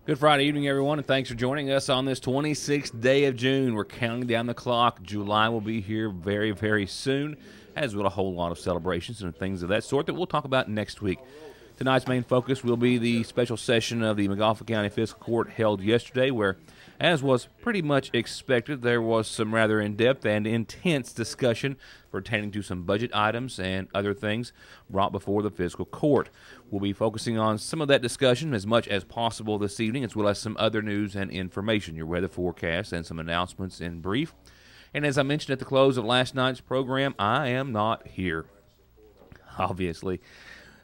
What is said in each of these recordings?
Good Friday evening, everyone, and thanks for joining us on this 26th day of June. We're counting down the clock. July will be here very, very soon, as will a whole lot of celebrations and things of that sort that we'll talk about next week. Tonight's main focus will be the special session of the McGoffin County Fiscal Court held yesterday, where, as was pretty much expected, there was some rather in-depth and intense discussion pertaining to some budget items and other things brought before the fiscal court. We'll be focusing on some of that discussion as much as possible this evening, as well as some other news and information, your weather forecast, and some announcements in brief. And as I mentioned at the close of last night's program, I am not here, obviously.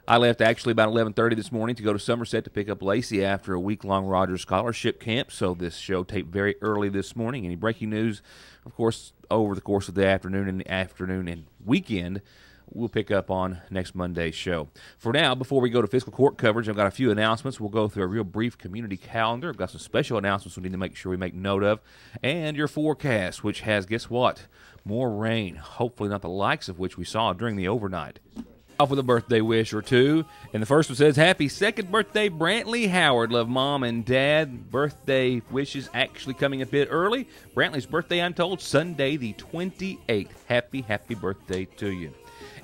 I left actually about 11:30 this morning to go to Somerset to pick up Lacey after a week-long Rogers Scholarship Camp, so this show taped very early this morning. Any breaking news, of course, over the course of the afternoon and weekend, we'll pick up on next Monday's show. For now, before we go to fiscal court coverage, I've got a few announcements. We'll go through a real brief community calendar. I've got some special announcements we need to make sure we make note of, and your forecast, which has, guess what, more rain, hopefully not the likes of which we saw during the overnight. Off with a birthday wish or two. And the first one says, happy second birthday, Brantley Howard. Love Mom and Dad. Birthday wishes actually coming a bit early. Brantley's birthday, I'm told, Sunday the 28th. Happy birthday to you.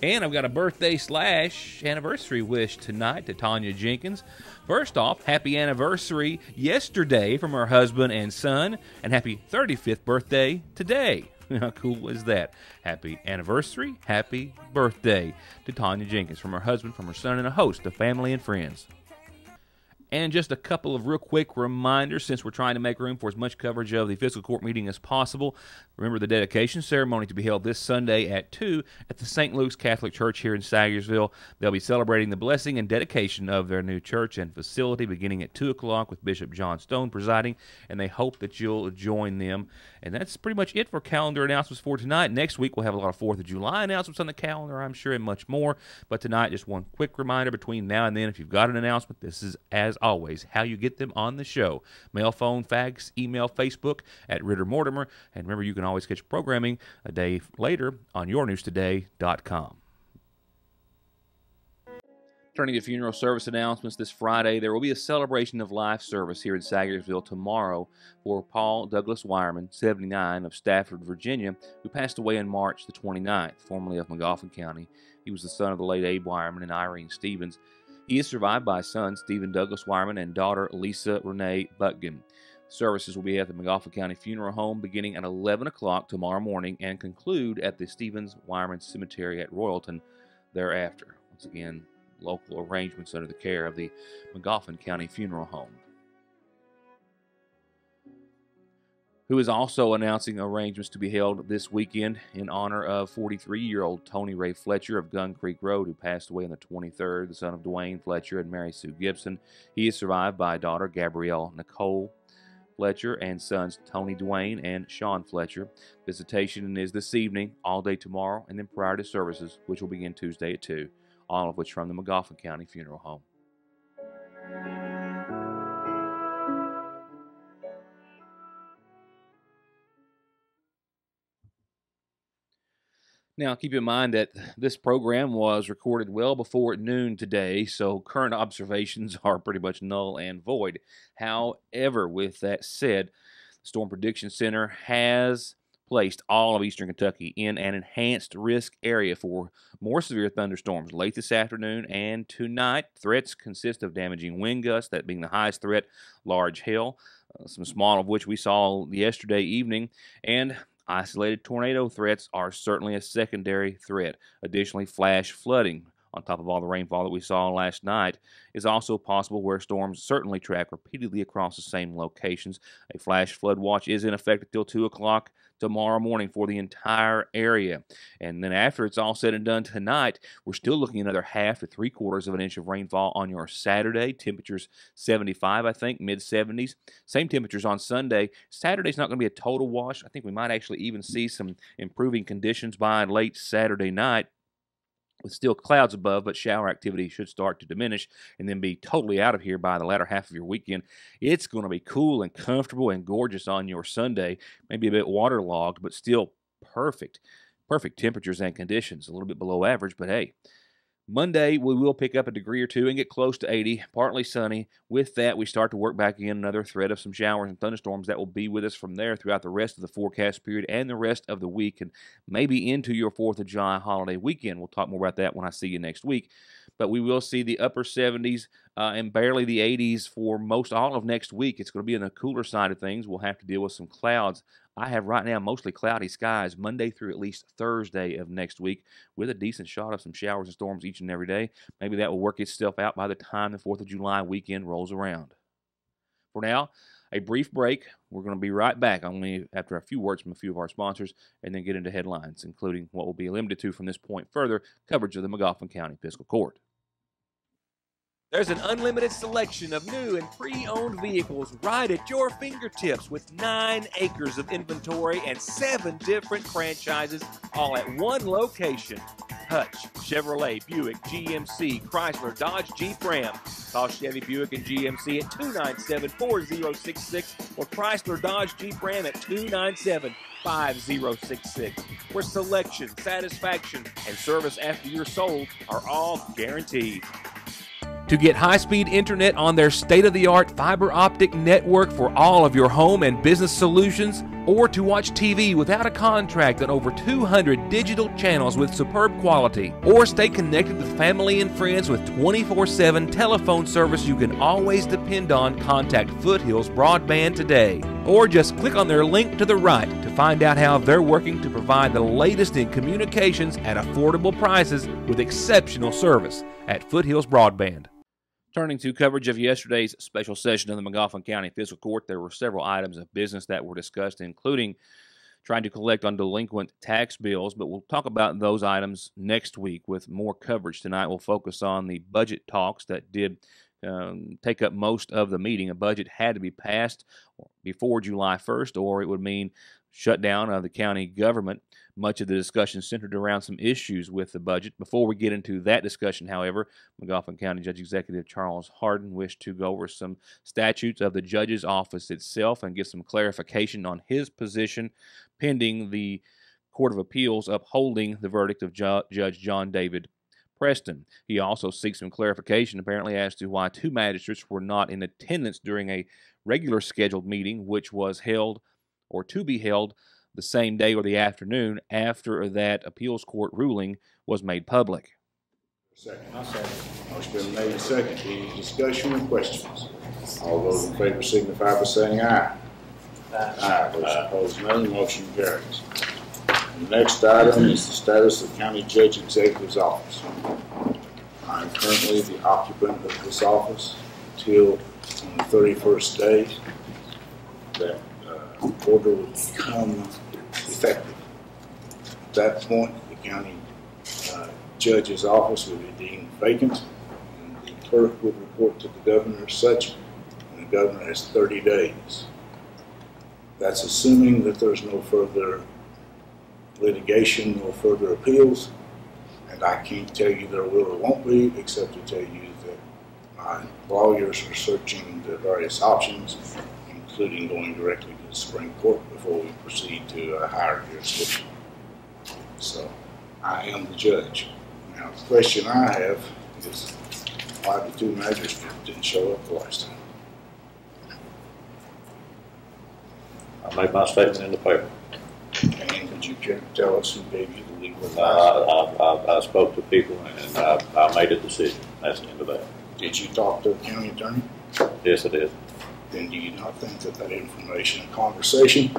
And I've got a birthday/anniversary wish tonight to Tanya Jenkins. First off, happy anniversary yesterday from her husband and son, and happy 35th birthday today. How cool is that? Happy anniversary, happy birthday to Tanya Jenkins from her husband, from her son, and a host of family and friends. And just a couple of real quick reminders, since we're trying to make room for as much coverage of the fiscal court meeting as possible. Remember the dedication ceremony to be held this Sunday at 2 at the St. Luke's Catholic Church here in Sagersville. They'll be celebrating the blessing and dedication of their new church and facility beginning at 2 o'clock with Bishop John Stone presiding, and they hope that you'll join them. And that's pretty much it for calendar announcements for tonight. Next week, we'll have a lot of 4th of July announcements on the calendar, I'm sure, and much more. But tonight, just one quick reminder between now and then, if you've got an announcement, this is, as always, how you get them on the show. Mail, phone, fax, email, Facebook at Ritt or Mortimer. And remember, you can always catch programming a day later on yournewstoday.com. Turning to funeral service announcements this Friday, there will be a celebration of life service here in Sagersville tomorrow for Paul Douglas Wireman, 79, of Stafford, Virginia, who passed away on March the 29th, formerly of McGoffin County. He was the son of the late Abe Wireman and Irene Stevens. He is survived by son Stephen Douglas Wireman and daughter Lisa Renee Butkin. Services will be at the McGoffin County Funeral Home beginning at 11 o'clock tomorrow morning and conclude at the Stevens Wireman Cemetery at Royalton thereafter. Once again, local arrangements under the care of the McGoffin County Funeral Home. Who is also announcing arrangements to be held this weekend in honor of 43-year-old Tony Ray Fletcher of Gun Creek Road, who passed away on the 23rd, the son of Dwayne Fletcher and Mary Sue Gibson. He is survived by daughter Gabrielle Nicole Fletcher and sons Tony Dwayne and Sean Fletcher. Visitation is this evening, all day tomorrow, and then prior to services, which will begin Tuesday at 2, all of which from the McGoffin County Funeral Home. Now, keep in mind that this program was recorded well before noon today, so current observations are pretty much null and void. However, with that said, the Storm Prediction Center has placed all of eastern Kentucky in an enhanced risk area for more severe thunderstorms late this afternoon and tonight. Threats consist of damaging wind gusts, that being the highest threat, large hail, some small of which we saw yesterday evening, and isolated tornado threats are certainly a secondary threat. Additionally, flash flooding, on top of all the rainfall that we saw last night, is also possible where storms certainly track repeatedly across the same locations. A flash flood watch is in effect until 2 o'clock tomorrow morning for the entire area. And then after it's all said and done tonight, we're still looking at another half to 3/4 of an inch of rainfall on your Saturday. Temperatures 75, I think, mid-70s. Same temperatures on Sunday. Saturday's not going to be a total wash. I think we might actually even see some improving conditions by late Saturday night, with still clouds above, but shower activity should start to diminish and then be totally out of here by the latter half of your weekend. It's going to be cool and comfortable and gorgeous on your Sunday, maybe a bit waterlogged, but still perfect temperatures and conditions. A little bit below average, but hey, Monday, we will pick up a degree or two and get close to 80, partly sunny. With that, we start to work back in another thread of some showers and thunderstorms that will be with us from there throughout the rest of the forecast period and the rest of the week, and maybe into your 4th of July holiday weekend. We'll talk more about that when I see you next week. But we will see the upper 70s and barely the 80s for most all of next week. It's going to be on the cooler side of things. We'll have to deal with some clouds. I have right now mostly cloudy skies Monday through at least Thursday of next week, with a decent shot of some showers and storms each and every day. Maybe that will work itself out by the time the 4th of July weekend rolls around. For now, a brief break. We're going to be right back only after a few words from a few of our sponsors, and then get into headlines, including what will be limited to from this point further coverage of the Magoffin County Fiscal Court. There's an unlimited selection of new and pre-owned vehicles right at your fingertips, with 9 acres of inventory and 7 different franchises, all at one location. Hutch, Chevrolet, Buick, GMC, Chrysler, Dodge, Jeep, Ram. Call Chevy, Buick, and GMC at 297-4066 or Chrysler, Dodge, Jeep, Ram at 297-5066, where selection, satisfaction, and service after you're sold are all guaranteed. To get high-speed internet on their state-of-the-art fiber optic network for all of your home and business solutions, or to watch TV without a contract on over 200 digital channels with superb quality, or stay connected with family and friends with 24/7 telephone service you can always depend on, contact Foothills Broadband today. Or just click on their link to the right to find out how they're working to provide the latest in communications at affordable prices with exceptional service at Foothills Broadband. Turning to coverage of yesterday's special session of the Magoffin County Fiscal Court, there were several items of business that were discussed, including trying to collect on delinquent tax bills, but we'll talk about those items next week with more coverage. Tonight we'll focus on the budget talks that did take up most of the meeting. A budget had to be passed before July 1st, or it would mean shutdown of the county government. Much of the discussion centered around some issues with the budget. Before we get into that discussion, however, Magoffin County Judge Executive Charles Hardin wished to go over some statutes of the judge's office itself and give some clarification on his position pending the Court of Appeals upholding the verdict of Judge John David Preston. He also seeks some clarification, apparently, as to why 2 magistrates were not in attendance during a regular scheduled meeting, which was held or to be held the same day or the afternoon after that appeals court ruling was made public. Second. Motion been made and second. Any discussion or questions? All those in favor signify by saying aye. Aye. Those opposed, no. Motion carries. The next item is the status of County Judge Executive's office. I am currently the occupant of this office until on the 31st day that order will become effective. At that point, the county judge's office will be deemed vacant, and the clerk will report to the governor as such, and the governor has 30 days. That's assuming that there's no further litigation, no further appeals, and I can't tell you there will or won't be, except to tell you that my lawyers are searching the various options, including going directly to the Supreme Court before we proceed to a higher jurisdiction. So I am the judge. Now the question I have is why the 2 magistrates didn't show up the last time. I made my statement in the paper. And could you tell us who gave you the legal advice? I spoke to people and I made a decision. That's the end of that. Did you talk to the county attorney? Yes, I did. Then do you not think that that information and conversation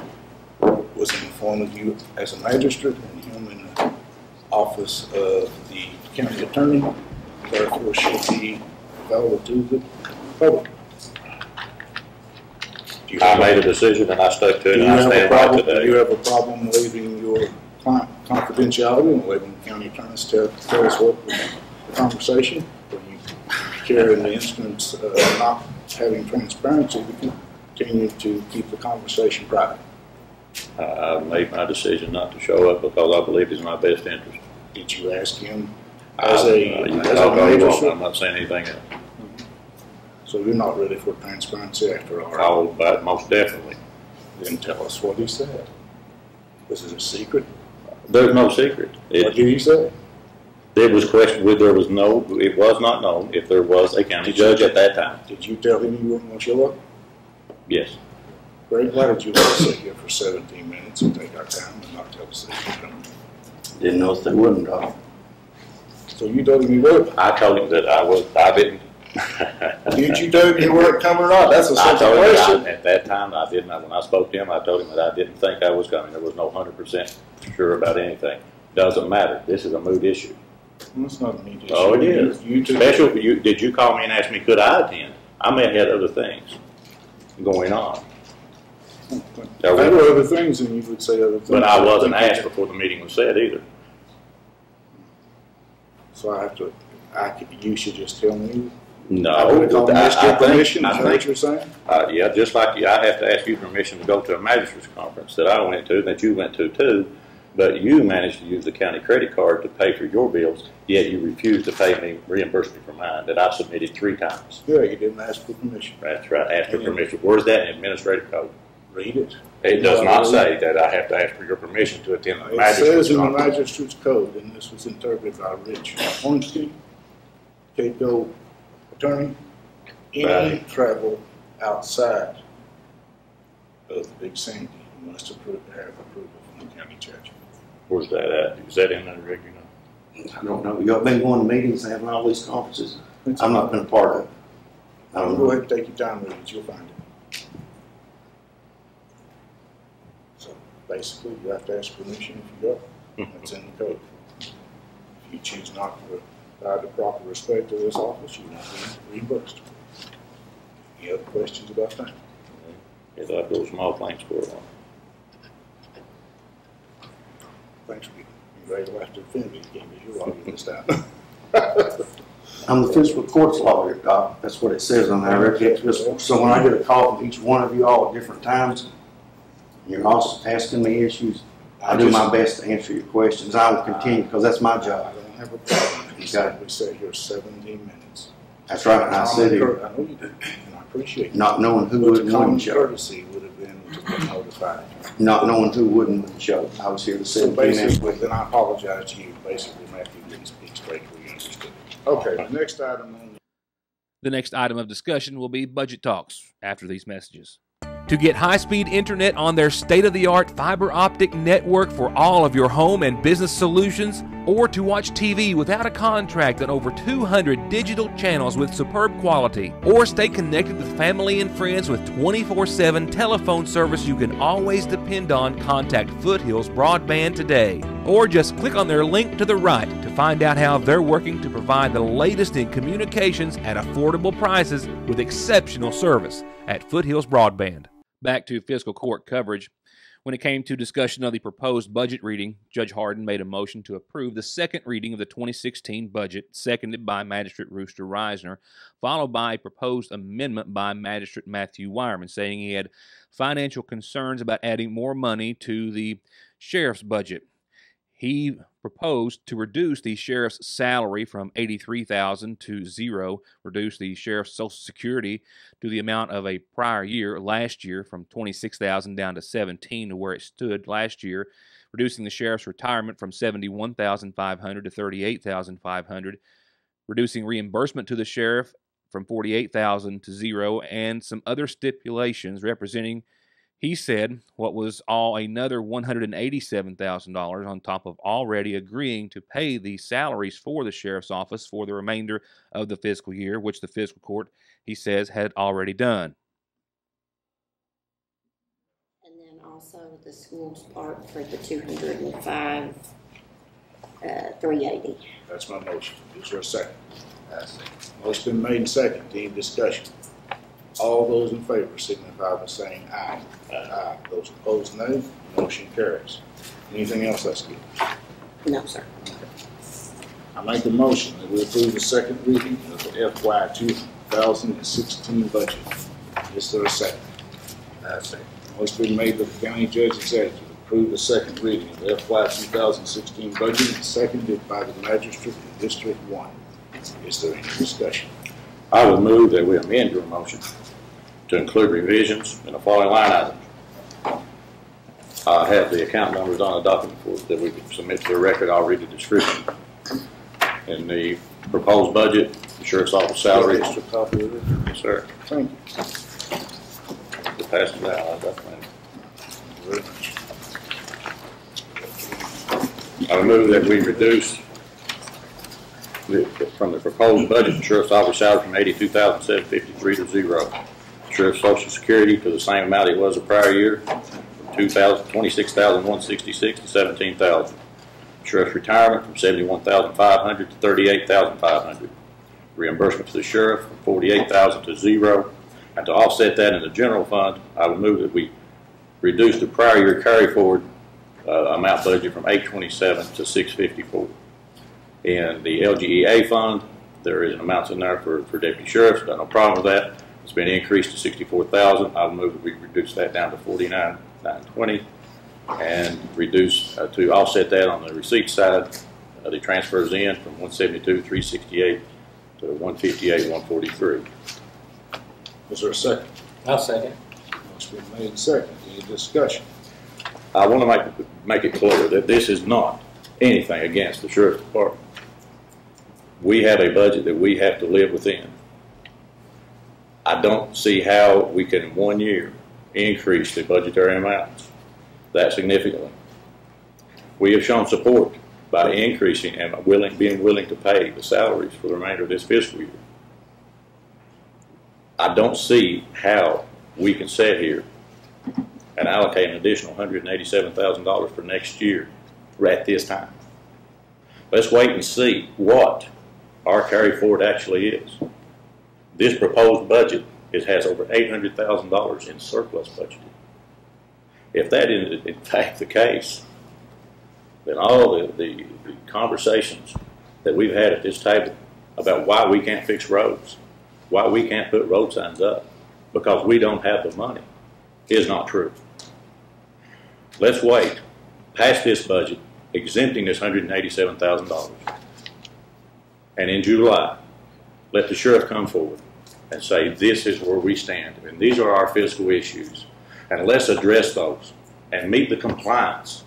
was in the form of you as a magistrate and him in the office of the county attorney, therefore should be available to the public? I made a decision and I stuck to it, and I stand by today. Do you have a problem waiving your client confidentiality and letting the county attorneys tell us what was the conversation? Or you care in the instance of not having transparency to continue to keep the conversation private? I made my decision not to show up because I believe it's in my best interest. Did you ask him as a magistrate? I'm not saying anything else. So you're not ready for transparency after all? Oh, but most definitely. Then tell us what he said. Was it a secret? There's no secret. What did he say? There was question, there was no, it was not known if there was a county judge at that time. Did you tell him you weren't going to show up? Yes. Greg, why did you let us sit here for 17 minutes and take our time and not tell us that you were coming? Didn't know if they wouldn't, dog. So you told him you would? I told him that I didn't. Did you tell him you weren't coming or not? That's a I simple told him question. at that time I did not. When I spoke to him, I told him that I didn't think I was coming. There was no 100% sure about anything. Doesn't matter. This is a moot issue. Well, it's not a meat issue. Oh, it is. Did you call me and ask me could I attend? I may have had other things going on. If there were other things, then you would say other things. But I wasn't asked before the meeting was said either. So I have to. You should just tell me. No, I would call Mr. Permission. Is that what you're saying? Yeah, just like you, I have to ask you permission to go to a magistrate's conference that I went to, that you went to too, but you managed to use the county credit card to pay for your bills, yet you refused to pay me, reimburse me for mine, that I submitted 3 times. Yeah, you didn't ask for permission. That's right, ask for permission. Where's that in administrative code? Read it. It does not say that I have to ask for your permission to attend the magistrate's conference. It says in the magistrate's code, and this was interpreted by Rich Hornstein, Cato attorney, any travel outside of the Big Sandy must have approval from the county judge. Where's that at? Is that in there, Rick? You know? I don't know. Y'all been going to meetings and having all these conferences. I've not been a part of it. I don't know. Go ahead and take your time with it. You'll find it. So basically, you have to ask permission if you go. That's in the code. If you choose not to provide the proper respect to this office, you will not be reimbursed. Any other questions about that? Yes, I've got small claims for it. Thanks for being ready to have to defend me again, because you're arguing this down. I'm the fiscal courts lawyer, Doc. That's what it says on there. So when I get a call from each one of you all at different times, and you're also asking me issues, I do my best to answer your questions. I will continue, because that's my I job. don't have a problem. You said we sat here 17 minutes. That's right, and I said here, I know you did, and I appreciate it. not knowing who But would and common wouldn't show. courtesy would have been to be notified. Not knowing who would and wouldn't show. I was here to So 17 minutes. basically, then I apologize to you. Basically, Matthew didn't speak straight where you understood. Okay, the next item on The next item of discussion will be budget talks after these messages. To get high-speed internet on their state-of-the-art fiber optic network for all of your home and business solutions, or to watch TV without a contract on over 200 digital channels with superb quality, or stay connected with family and friends with 24/7 telephone service you can always depend on, contact Foothills Broadband today. Or just click on their link to the right to find out how they're working to provide the latest in communications at affordable prices with exceptional service at Foothills Broadband. Back to fiscal court coverage. When it came to discussion of the proposed budget reading, Judge Harden made a motion to approve the second reading of the 2016 budget, seconded by Magistrate Rooster Reisner, followed by a proposed amendment by Magistrate Matthew Wireman, saying he had financial concerns about adding more money to the sheriff's budget. He proposed to reduce the sheriff's salary from $83,000 to $0, reduce the sheriff's Social Security to the amount of a prior year, last year, from $26,000 down to $17,000 to where it stood last year, reducing the sheriff's retirement from $71,500 to $38,500, reducing reimbursement to the sheriff from $48,000 to $0, and some other stipulations representing, he said, what was all another $187,000 on top of already agreeing to pay the salaries for the sheriff's office for the remainder of the fiscal year, which the fiscal court, he says, had already done. And then also the school's part for the 205, 380. That's my motion. Is there a second? Motion been made and second. Any discussion? All those in favor signify by saying aye. Aye. Those opposed, no. Motion carries. Anything else, let's get? No, sir. I make the motion that we approve the second reading of the FY 2016 budget. Is there a second? Second. Motion been made that the county judge executive approve the second reading of the FY 2016 budget and seconded by the magistrate in District 1. Is there any discussion? I would move that we amend your motion to include revisions in the following line items. I have the account numbers on the document for that we can submit to the record. I'll read the description. In the proposed budget, the sheriff's office salaries. Extra copy of it. Yes, sir. Thank you. The passage out, I got that. Very much. I would move that we reduce from the proposed budget, the sheriff's office salary from $82,753 to zero. Sheriff's Social Security to the same amount it was the prior year, from $26,166 to $17,000. Sheriff's retirement from $71,500 to $38,500. Reimbursement to the sheriff from $48,000 to zero. And to offset that in the general fund, I would move that we reduce the prior year carry forward amount budget from $827 to $654. In the LGEA fund, there is an amount in there for deputy sheriffs. Got no problem with that. It's been increased to $64,000. I will move that we reduce that down to $49,920 and reduce to offset that on the receipt side. The transfers in from $172,368 to $158,143. Is there a second? I'll second. Motion been made second. Any discussion? I want to make it clear that this is not anything against the sheriff's department. We have a budget that we have to live within. I don't see how we can in 1 year increase the budgetary amounts that significantly. We have shown support by increasing and being willing to pay the salaries for the remainder of this fiscal year. I don't see how we can sit here and allocate an additional $187,000 for next year at this time. Let's wait and see what our carry forward actually is. This proposed budget has over $800,000 in surplus budgeted. If that is in fact the case, then all the conversations that we've had at this table about why we can't fix roads, why we can't put road signs up because we don't have the money is not true. Let's wait past this budget, exempting this $187,000. And in July, let the sheriff come forward and say, this is where we stand, and these are our fiscal issues. And let's address those and meet the compliance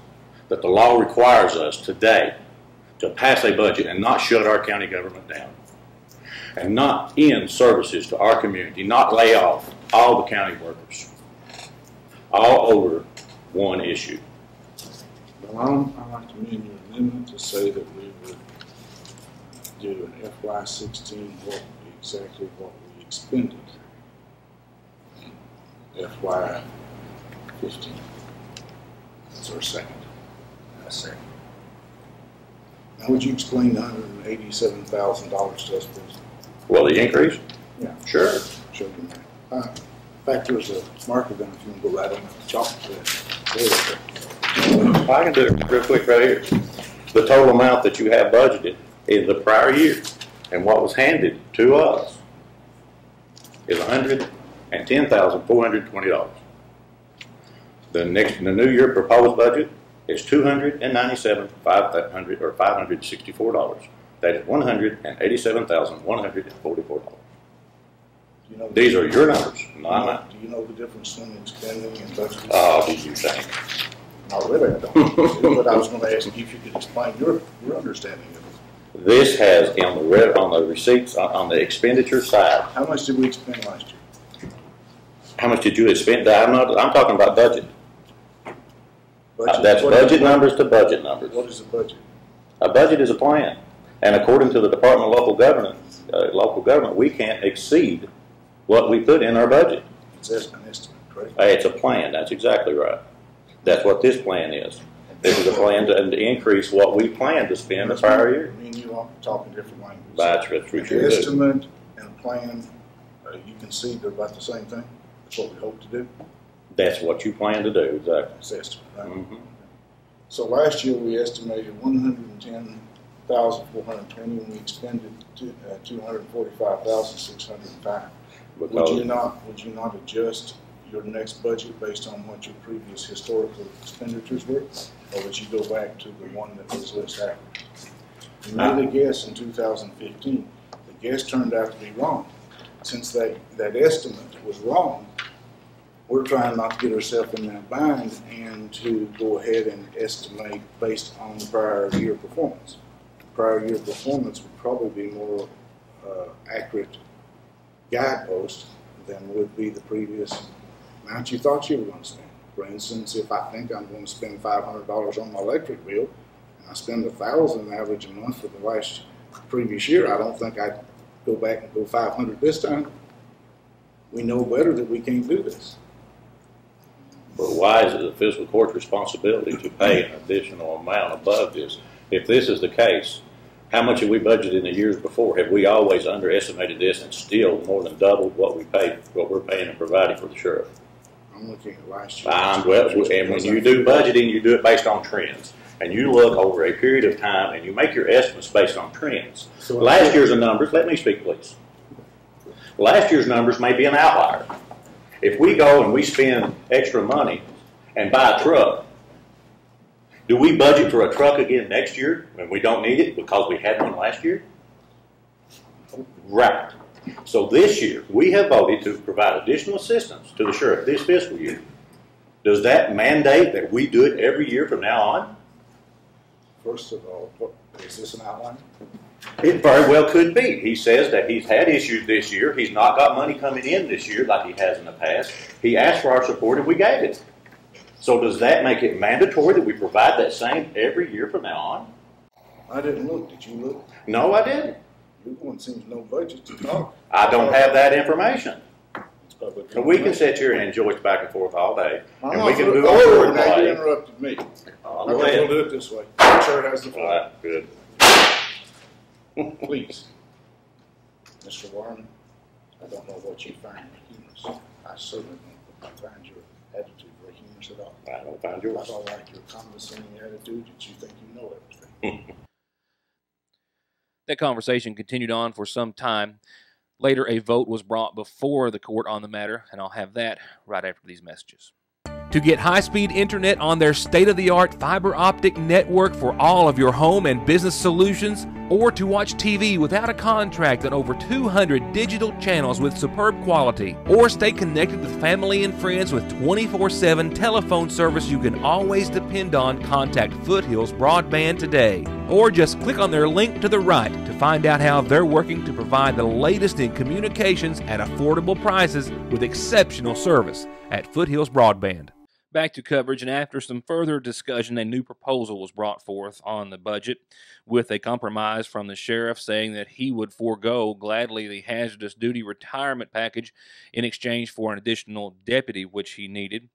that the law requires us today to pass a budget and not shut our county government down and not end services to our community, not lay off all the county workers, all over one issue. Well, I'd like to amend your amendment to say that we would do an FY16 exactly what we expended in FY15. That's our second. Now, would you explain the $187,000 to us, please? Well, the increase? Yeah. Sure. Show you that. In fact, there's a marker gun if you can go right on the chocolate. I can do it real quick right here. The total amount that you have budgeted in the prior year and what was handed to us is $110,420. The new year proposed budget is $297,564. That is $187,144. You know, these are your numbers, not mine. Do you know the difference between expending and budgeting? Oh, do you think? Not really, I don't. But I was going to ask you if you could explain your understanding of it. This has on the receipts on the expenditure side. How much did we expend last year? How much did you spend? I'm talking about budget. Budget. That's budget numbers to budget numbers. What is a budget? A budget is a plan, and according to the Department of Local Government, we can't exceed what we put in our budget. It's an estimate, correct? It's a plan. That's exactly right. That's what this plan is. This is a plan to increase what we plan to spend the prior year. Me and you are talking different languages. That's what we An should do. estimate and a plan, you can see they're about the same thing. That's what we hope to do. That's what you plan to do, exactly. It's estimate, right? Mm-hmm. So last year we estimated $110,420 and we expended $245,605. Would you not adjust your next budget based on what your previous historical expenditures were, or would you go back to the one that was less average? You made a guess in 2015. The guess turned out to be wrong. Since that estimate was wrong, we're trying not to get ourselves in that bind and to go ahead and estimate based on the prior year performance. prior year performance would probably be more accurate guidepost than would be the previous amount you thought you were going to spend. For instance, if I think I'm going to spend $500 on my electric bill, and I spend $1,000 average a month for the previous year, I don't think I'd go back and go $500 this time. We know better that we can't do this. But why is it the fiscal court's responsibility to pay an additional amount above this? If this is the case, how much have we budgeted in the years before? Have we always underestimated this and still more than doubled what we're paying and providing for the sheriff? I'm looking at last year. And when you do budgeting, you do it based on trends. And you look over a period of time and you make your estimates based on trends. So last year's numbers, let me speak please. Last year's numbers may be an outlier. If we go and we spend extra money and buy a truck, do we budget for a truck again next year when we don't need it because we had one last year? Right. So this year, we have voted to provide additional assistance to the sheriff this fiscal year. Does that mandate that we do it every year from now on? First of all, is this an outline? It very well could be. He says that he's had issues this year. He's not got money coming in this year like he has in the past. He asked for our support and we gave it. So does that make it mandatory that we provide that same every year from now on? I didn't look. Did you look? No, I didn't. Your one seems no budget to talk. I don't have that information. But we can sit here and enjoy it back and forth all day. And we can do move on forward. Now you interrupted me. Go We'll ahead. do it this way. The chair has the floor. All right, good. Please. Mr. Warren, I don't know what you find humorous. I certainly don't find your attitude very humorous at all. I don't find I yours. don't like your condescending attitude that you think you know everything. That conversation continued on for some time. Later, a vote was brought before the court on the matter, and I'll have that right after these messages. To get high-speed internet on their state-of-the-art fiber optic network for all of your home and business solutions, or to watch TV without a contract on over 200 digital channels with superb quality, or stay connected with family and friends with 24/7 telephone service you can always depend on, contact Foothills Broadband today. Or just click on their link to the right to find out how they're working to provide the latest in communications at affordable prices with exceptional service at Foothills Broadband. Back to coverage, and after some further discussion, a new proposal was brought forth on the budget with a compromise from the sheriff saying that he would forego gladly the hazardous duty retirement package in exchange for an additional deputy, which he needed.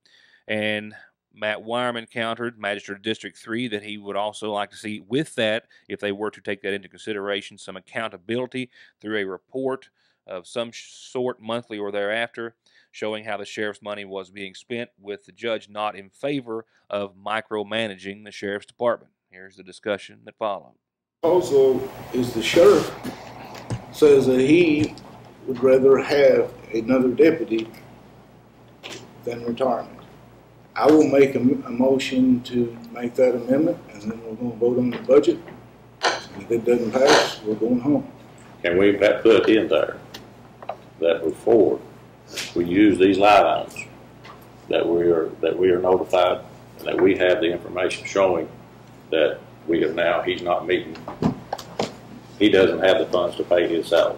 And Matt Wireman countered, Magistrate District 3, that he would also like to see with that, if they were to take that into consideration, some accountability through a report of some sort, monthly or thereafter, showing how the sheriff's money was being spent, with the judge not in favor of micromanaging the sheriff's department. Here's the discussion that followed. Also, is the sheriff says that he would rather have another deputy than retirement. I will make a motion to make that amendment, and then we're going to vote on the budget. And if it doesn't pass, we're going home. Can we put in there that before we use these line items, that we are notified and that we have the information showing that we have now, he's not meeting, he doesn't have the funds to pay his salary,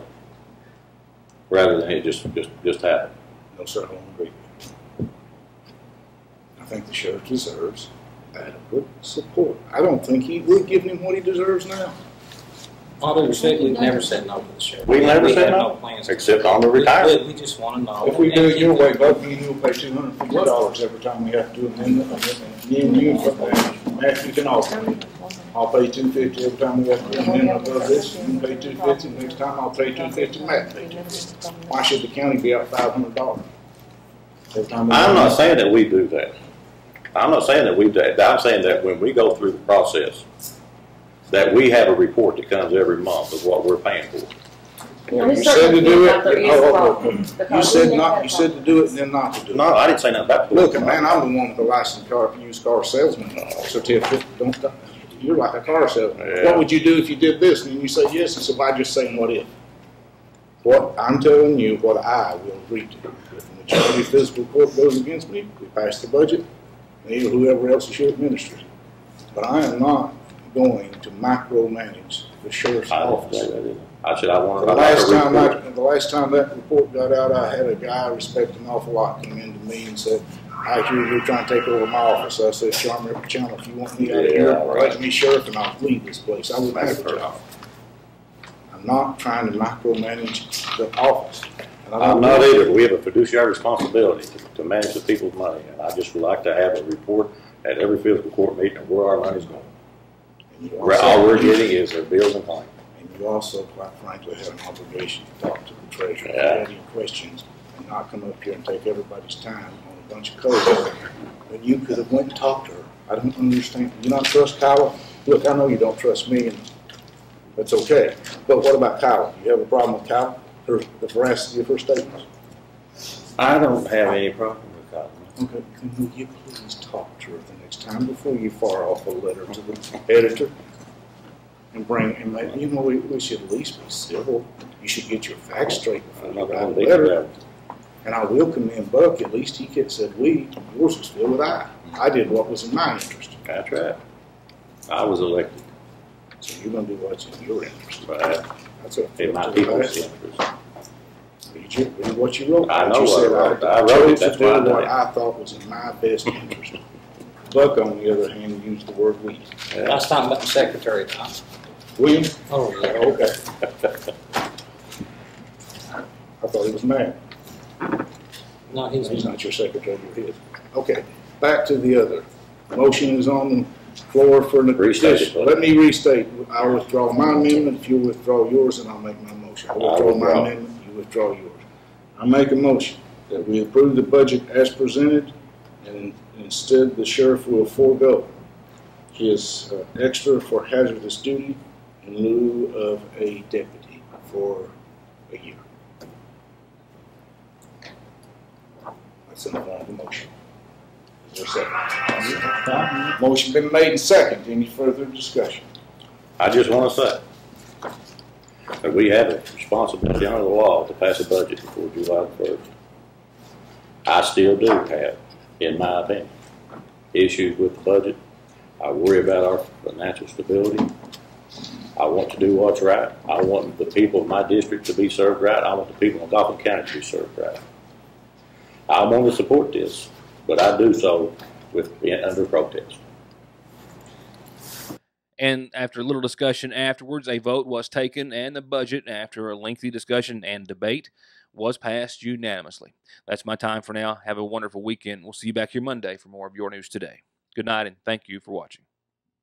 rather than it just happen. No, sir, I won't agree. I think the sheriff deserves adequate support. I don't think we're giving him what he deserves now. All due respect, we've never said no to the sheriff. We never said have no, plans except on the retirement. We just want to know. If we do it your way, Buck, me and you'll pay $250 every time we have to do an amendment. Me and you, Matthew can all pay. I'll pay $250 every time we have to do an amendment above this. You can pay $250. Next time I'll pay $250. Matt pay $250. Why should the county be out $500 every time? I'm not saying that we do that. I'm not saying that we do that. I'm saying that when we go through the process, that we have a report that comes every month of what we're paying for. You said to do it. You said not. You said to do it and then not to do it. No, I didn't say nothing about it. Look, man, I'm the one with the licensed used car salesman certificate. You're like a car salesman. Yeah. What would you do if you did this? And you say yes. And so I'm just saying what if. What I'm telling you, what I will agree to. If the majority of fiscal court goes against me, we pass the budget, and whoever else should administer it. But I am not going to micromanage the sheriff's I didn't office. say that, did I? I said I wanted. The I'd like last a time report. the last time that report got out, I had a guy I respect an awful lot come in to me and said, you're trying to take over my office. I said, Chandler, if you want me out of here, let me sheriff and I'll leave this place. I wouldn't have a job. I'm not trying to micromanage the office. And I'm not either. We have a fiduciary responsibility to manage the people's money, and I just would like to have a report at every fiscal court meeting of where our money's going. All we're getting is their bills and claims. And you also, quite frankly, have an obligation to talk to the treasurer, Yeah. ask any questions, and not come up here and take everybody's time on a bunch of code. When you could have went and talked to her. I don't understand. You don't trust Kyla? Look, I know you don't trust me, and that's okay. But what about Kyla? You have a problem with Kyla? The veracity of her statements? I don't have any problem with that. Okay, then will you please talk to her the next time before you fire off a letter to the editor and we should at least be civil. You should get your facts straight before you write a letter. And I will commend Buck. At least he said we. Yours was filled with I. I did what was in my interest. That's right. I was elected. So you're going to do what's in your interest. Right. That's a In my people's interest. Read what you wrote. I know you said I wrote it. That's why why I did what it. I thought was in my best interest. Buck, on the other hand, used the word we. Yeah. Last time about the secretary, Tom. William? Oh, yeah. Okay. I thought he was mad. No, He's not your secretary, you're his. Okay, back to the other. Motion is on the floor for an Restate it, addition. please. Let me restate. I'll withdraw my amendment. If you withdraw yours, then I'll make my motion. I'll withdraw my withdraw. amendment, you withdraw yours. I make a motion that we approve the budget as presented, and instead the sheriff will forego his extra for hazardous duty in lieu of a deputy for a year. That's in the form of a motion. Is there a second? Motion been made and second. Any further discussion? I just want to say that we have a responsibility under the law to pass a budget before July 1st. I still do have, in my opinion, issues with the budget. I worry about our financial stability. I want to do what's right. I want the people of my district to be served right. I want the people in Dauphin County to be served right. I want to support this, but I do so under protest. And after a little discussion afterwards, a vote was taken, and the budget, after a lengthy discussion and debate, was passed unanimously. That's my time for now. Have a wonderful weekend. We'll see you back here Monday for more of Your News Today. Good night, and thank you for watching.